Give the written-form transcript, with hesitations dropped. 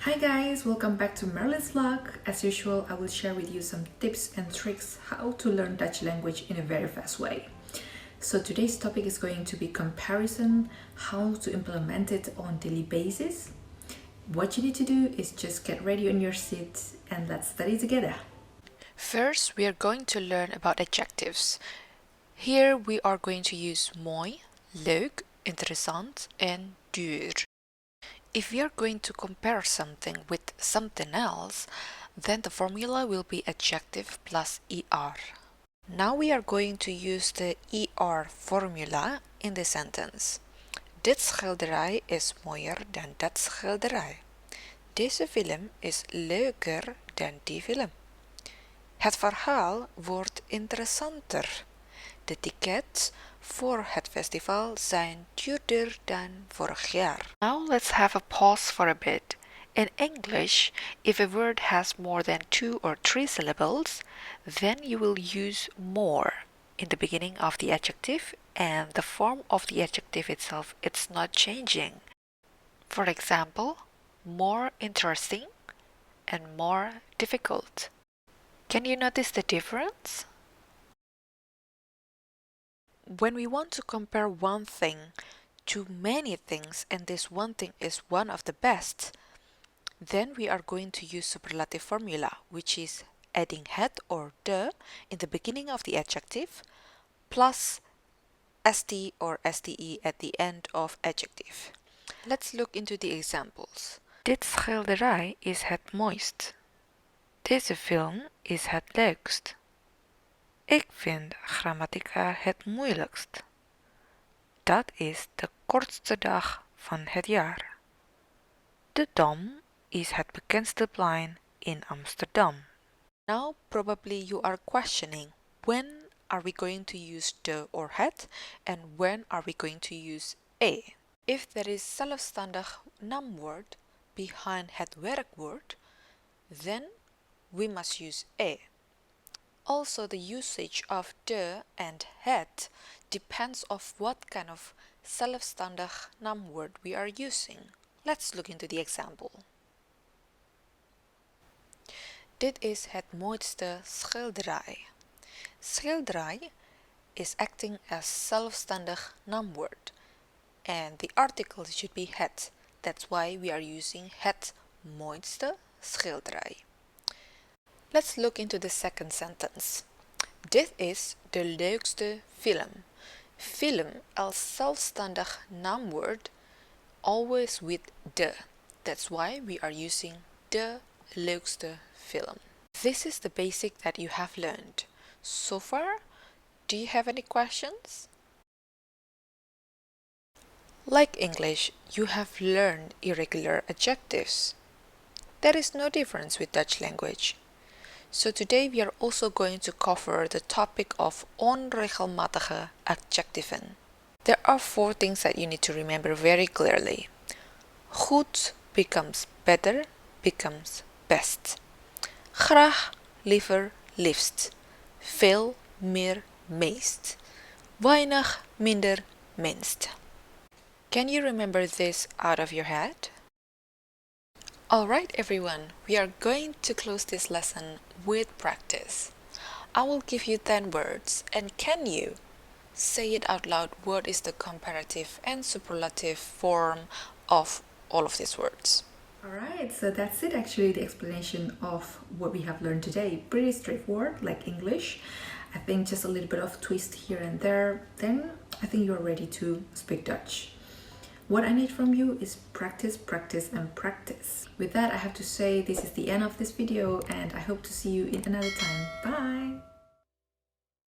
Hi guys, welcome back to Merlyn's vlog. As usual, I will share with you some tips and tricks how to learn Dutch language in a very fast way. So today's topic is going to be comparison, how to implement it on daily basis. What you need to do is just get ready on your seat and let's study together. First, we are going to learn about adjectives. Here we are going to use mooi, leuk, interessant and duur. If we are going to compare something with something else, then the formula will be adjective plus er. Now we are going to use the er formula in the sentence. Dit schilderij is mooier dan dat schilderij. Deze film is leuker dan die film. Het verhaal wordt interessanter. De tickets voor het festival zijn duurder dan vorig jaar. Now let's have a pause for a bit. In English, if a word has more than 2 or 3 syllables, then you will use more in the beginning of the adjective, and the form of the adjective itself, it's not changing. For example, more interesting and more difficult. Can you notice the difference? When we want to compare one thing to many things and this one thing is one of the best, then we are going to use superlative formula, which is adding het or de in the beginning of the adjective plus st or ste at the end of adjective. Let's look into the examples. Dit schilderij is het mooist. Deze film is het leukst. Ik vind grammatica het moeilijkst. Dat is de kortste dag van het jaar. De Dam is het bekendste plein in Amsterdam. Now probably you are questioning, when are we going to use de or het and when are we going to use e? If there is zelfstandig naamwoord behind het werkwoord, then we must use e. Also, the usage of de and het depends of what kind of zelfstandig naamwoord we are using. Let's look into the example. Dit is het mooiste schilderij. Schilderij is acting as zelfstandig naamwoord, and the article should be het. That's why we are using het mooiste schilderij. Let's look into the second sentence. Dit is de leukste film. Film als zelfstandig naamwoord, always with de. That's why we are using de leukste film. This is the basic that you have learned. So far, do you have any questions? Like English, you have learned irregular adjectives. There is no difference with Dutch language. So today we are also going to cover the topic of onregelmatige adjectieven. There are 4 things that you need to remember very clearly. Goed becomes better, becomes best. Graag, liever, liefst. Veel, meer, meest. Weinig, minder, minst. Can you remember this out of your head? Alright everyone, we are going to close this lesson with practice. I will give you 10 words and can you say it out loud what is the comparative and superlative form of all of these words. Alright, so that's it actually, the explanation of what we have learned today. Pretty straightforward, like English. I think just a little bit of twist here and there, then I think you're ready to speak Dutch. What I need from you is practice, practice and practice. With that, I have to say this is the end of this video and I hope to see you in another time. Bye!